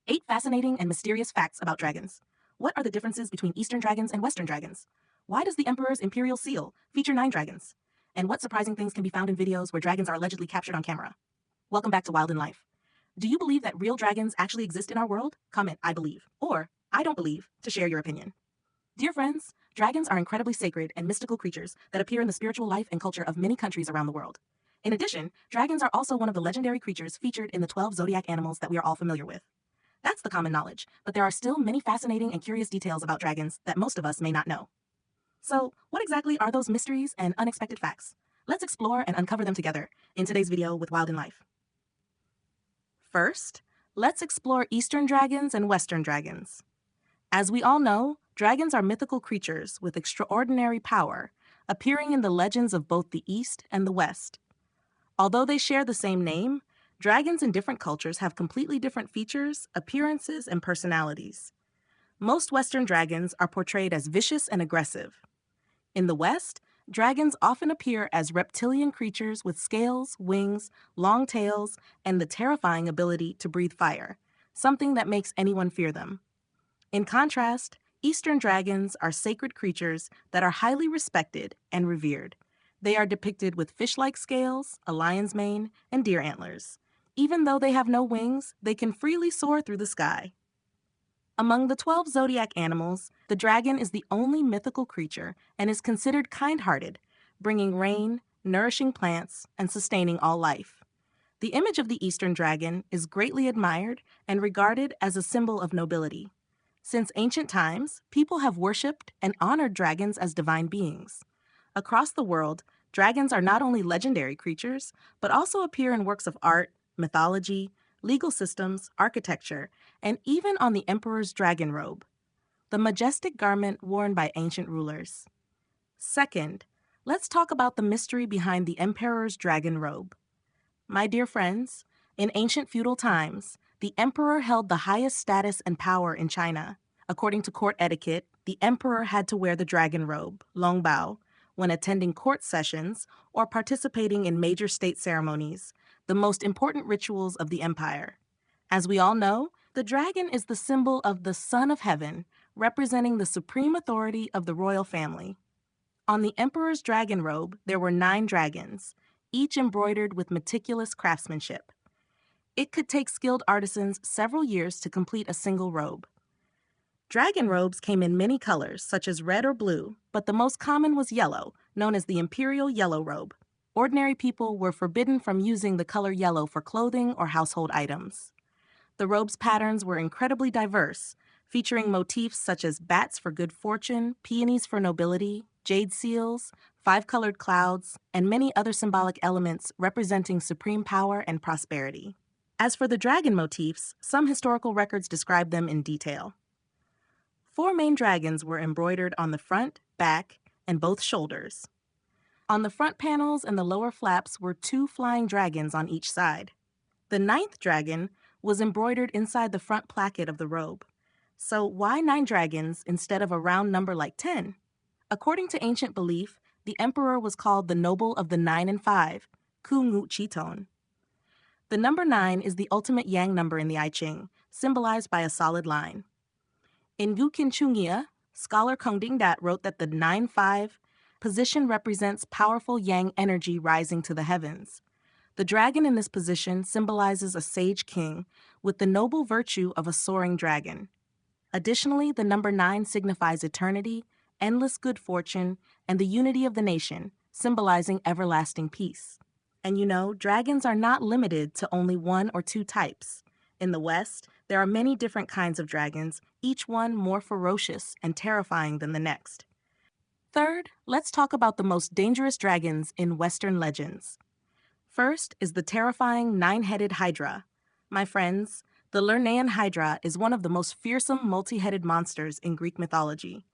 8 fascinating and mysterious facts about dragons. What are the differences between Eastern dragons and Western dragons? Why does the Emperor's Imperial Seal feature 9 dragons? And what surprising things can be found in videos where dragons are allegedly captured on camera? Welcome back to Wild in Life. Do you believe that real dragons actually exist in our world? Comment, I believe, or I don't believe, to share your opinion. Dear friends, dragons are incredibly sacred and mystical creatures that appear in the spiritual life and culture of many countries around the world. In addition, dragons are also one of the legendary creatures featured in the 12 zodiac animals that we are all familiar with. That's the common knowledge, but there are still many fascinating and curious details about dragons that most of us may not know. So, what exactly are those mysteries and unexpected facts? Let's explore and uncover them together in today's video with Wild in Life. First, let's explore Eastern dragons and Western dragons. As we all know, dragons are mythical creatures with extraordinary power, appearing in the legends of both the East and the West. Although they share the same name, dragons in different cultures have completely different features, appearances, and personalities. Most Western dragons are portrayed as vicious and aggressive. In the West, dragons often appear as reptilian creatures with scales, wings, long tails, and the terrifying ability to breathe fire, something that makes anyone fear them. In contrast, Eastern dragons are sacred creatures that are highly respected and revered. They are depicted with fish-like scales, a lion's mane, and deer antlers. Even though they have no wings, they can freely soar through the sky. Among the 12 zodiac animals, the dragon is the only mythical creature and is considered kind-hearted, bringing rain, nourishing plants, and sustaining all life. The image of the Eastern dragon is greatly admired and regarded as a symbol of nobility. Since ancient times, people have worshipped and honored dragons as divine beings. Across the world, dragons are not only legendary creatures, but also appear in works of art, mythology, legal systems, architecture, and even on the emperor's dragon robe, the majestic garment worn by ancient rulers. Second, let's talk about the mystery behind the emperor's dragon robe. My dear friends, in ancient feudal times, the emperor held the highest status and power in China. According to court etiquette, the emperor had to wear the dragon robe, longbao, when attending court sessions or participating in major state ceremonies, the most important rituals of the empire. As we all know, the dragon is the symbol of the Son of Heaven, representing the supreme authority of the royal family. On the emperor's dragon robe, there were 9 dragons, each embroidered with meticulous craftsmanship. It could take skilled artisans several years to complete a single robe. Dragon robes came in many colors, such as red or blue, but the most common was yellow, known as the imperial yellow robe. Ordinary people were forbidden from using the color yellow for clothing or household items. The robe's patterns were incredibly diverse, featuring motifs such as bats for good fortune, peonies for nobility, jade seals, 5-colored clouds, and many other symbolic elements representing supreme power and prosperity. As for the dragon motifs, some historical records describe them in detail. 4 main dragons were embroidered on the front, back, and both shoulders. On the front panels and the lower flaps were 2 flying dragons on each side. The 9th dragon was embroidered inside the front placket of the robe. So why 9 dragons instead of a round number like 10? According to ancient belief, the emperor was called the noble of the 9 and 5, Ku Ngu Chiton. The number 9 is the ultimate yang number in the I Ching, symbolized by a solid line. In Gukin Chungia, scholar Kong Dingdat wrote that the 9-5 position represents powerful yang energy rising to the heavens. The dragon in this position symbolizes a sage king with the noble virtue of a soaring dragon. Additionally, the number 9 signifies eternity, endless good fortune, and the unity of the nation, symbolizing everlasting peace. And you know, dragons are not limited to only 1 or 2 types. In the West, there are many different kinds of dragons, each one more ferocious and terrifying than the next. Third, let's talk about the most dangerous dragons in Western legends. First is the terrifying 9-headed Hydra. My friends, the Lernaean Hydra is one of the most fearsome multi-headed monsters in Greek mythology.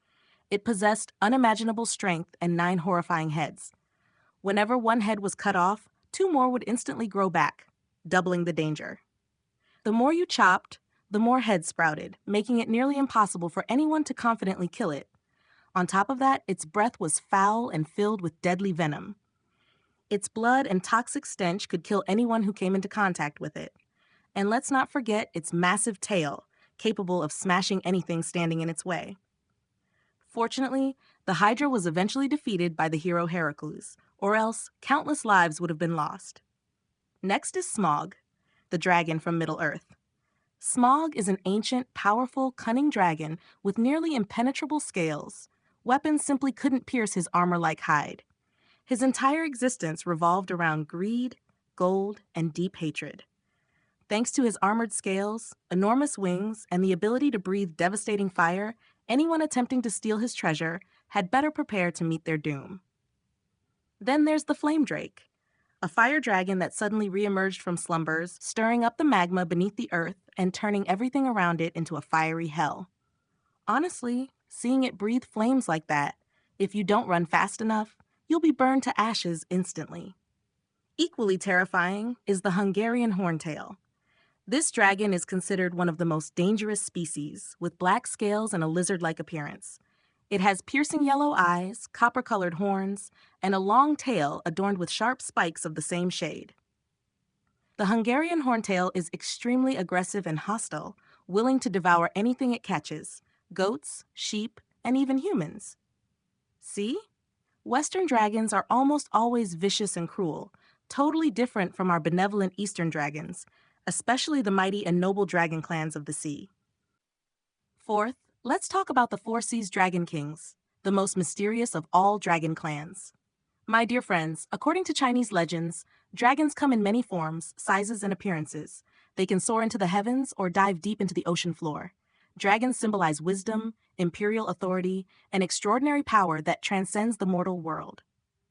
It possessed unimaginable strength and 9 horrifying heads. Whenever one head was cut off, 2 more would instantly grow back, doubling the danger. The more you chopped, the more heads sprouted, making it nearly impossible for anyone to confidently kill it. On top of that, its breath was foul and filled with deadly venom. Its blood and toxic stench could kill anyone who came into contact with it. And let's not forget its massive tail, capable of smashing anything standing in its way. Fortunately, the Hydra was eventually defeated by the hero Heracles, or else countless lives would have been lost. Next is Smaug, the dragon from Middle-earth. Smaug is an ancient, powerful, cunning dragon with nearly impenetrable scales. Weapons simply couldn't pierce his armor-like hide. His entire existence revolved around greed, gold, and deep hatred. Thanks to his armored scales, enormous wings, and the ability to breathe devastating fire, anyone attempting to steal his treasure had better prepare to meet their doom. Then there's the Flame Drake, a fire dragon that suddenly reemerged from slumbers, stirring up the magma beneath the earth and turning everything around it into a fiery hell. Honestly, seeing it breathe flames like that, if you don't run fast enough, you'll be burned to ashes instantly. Equally terrifying is the Hungarian horntail. This dragon is considered one of the most dangerous species, with black scales and a lizard-like appearance. It has piercing yellow eyes, copper-colored horns, and a long tail adorned with sharp spikes of the same shade. The Hungarian horntail is extremely aggressive and hostile, willing to devour anything it catches: goats, sheep, and even humans. See? Western dragons are almost always vicious and cruel, totally different from our benevolent Eastern dragons, especially the mighty and noble dragon clans of the sea. Fourth, let's talk about the Four Seas Dragon Kings, the most mysterious of all dragon clans. My dear friends, according to Chinese legends, dragons come in many forms, sizes, and appearances. They can soar into the heavens or dive deep into the ocean floor. Dragons symbolize wisdom, imperial authority, and extraordinary power that transcends the mortal world.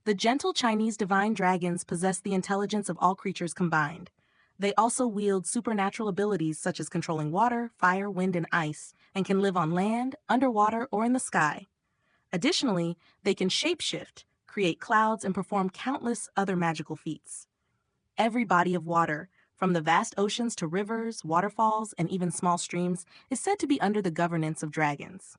The gentle Chinese divine dragons possess the intelligence of all creatures combined. They also wield supernatural abilities such as controlling water, fire, wind, and ice, and can live on land, underwater, or in the sky. Additionally, they can shapeshift, create clouds, and perform countless other magical feats. Every body of water, from the vast oceans to rivers, waterfalls, and even small streams, is said to be under the governance of dragons.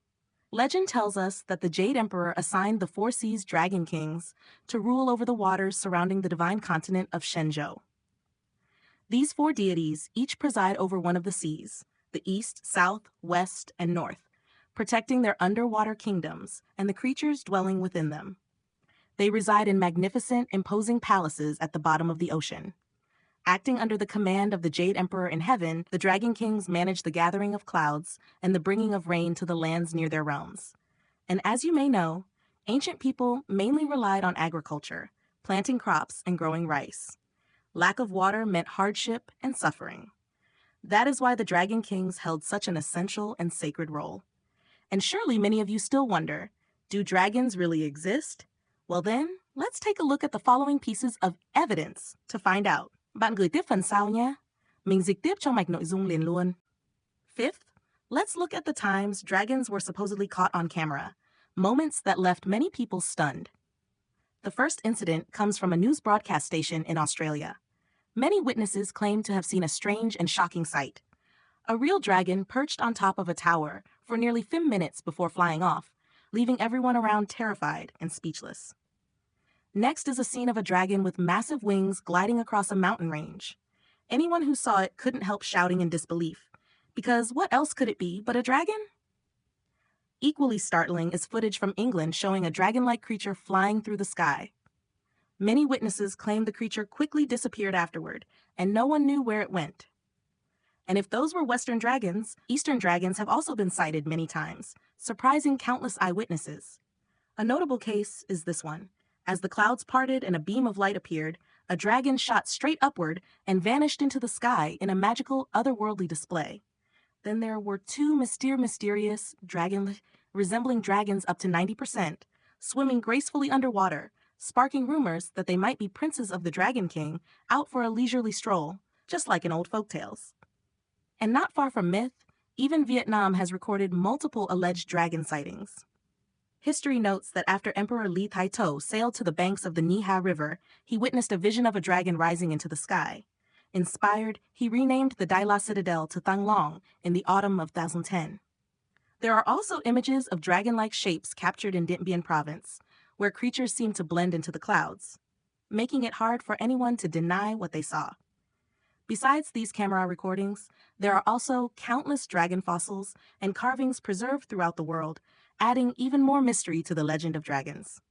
Legend tells us that the Jade Emperor assigned the Four Seas Dragon Kings to rule over the waters surrounding the divine continent of Shenzhou. These four deities each preside over one of the seas, the east, south, west, and north, protecting their underwater kingdoms and the creatures dwelling within them. They reside in magnificent, imposing palaces at the bottom of the ocean. Acting under the command of the Jade Emperor in heaven, the Dragon Kings manage the gathering of clouds and the bringing of rain to the lands near their realms. And as you may know, ancient people mainly relied on agriculture, planting crops and growing rice. Lack of water meant hardship and suffering. That is why the Dragon Kings held such an essential and sacred role. And surely many of you still wonder, do dragons really exist? Well then, let's take a look at the following pieces of evidence to find out. Bạn gửi tiếp phần sau nhé. Mình dịch tiếp cho mạch nội dung liền luôn. Fifth, let's look at the times dragons were supposedly caught on camera, moments that left many people stunned. The first incident comes from a news broadcast station in Australia. Many witnesses claim to have seen a strange and shocking sight. A real dragon perched on top of a tower for nearly 5 minutes before flying off, leaving everyone around terrified and speechless. Next is a scene of a dragon with massive wings gliding across a mountain range. Anyone who saw it couldn't help shouting in disbelief, because what else could it be but a dragon? Equally startling is footage from England showing a dragon-like creature flying through the sky. Many witnesses claim the creature quickly disappeared afterward, and no one knew where it went. And if those were Western dragons, Eastern dragons have also been sighted many times, surprising countless eyewitnesses. A notable case is this one. As the clouds parted and a beam of light appeared, a dragon shot straight upward and vanished into the sky in a magical, otherworldly display. Then there were two mysterious dragon resembling dragons up to 90%, swimming gracefully underwater, sparking rumors that they might be princes of the Dragon King out for a leisurely stroll, just like in old folktales. And not far from myth, even Vietnam has recorded multiple alleged dragon sightings. History notes that after Emperor Li Taitou sailed to the banks of the Niha River, he witnessed a vision of a dragon rising into the sky. Inspired, he renamed the Daila citadel to Thang Long in the autumn of 2010. There are also images of dragon-like shapes captured in Dien Bien province, where creatures seem to blend into the clouds, making it hard for anyone to deny what they saw. Besides these camera recordings, there are also countless dragon fossils and carvings preserved throughout the world, adding even more mystery to the legend of dragons.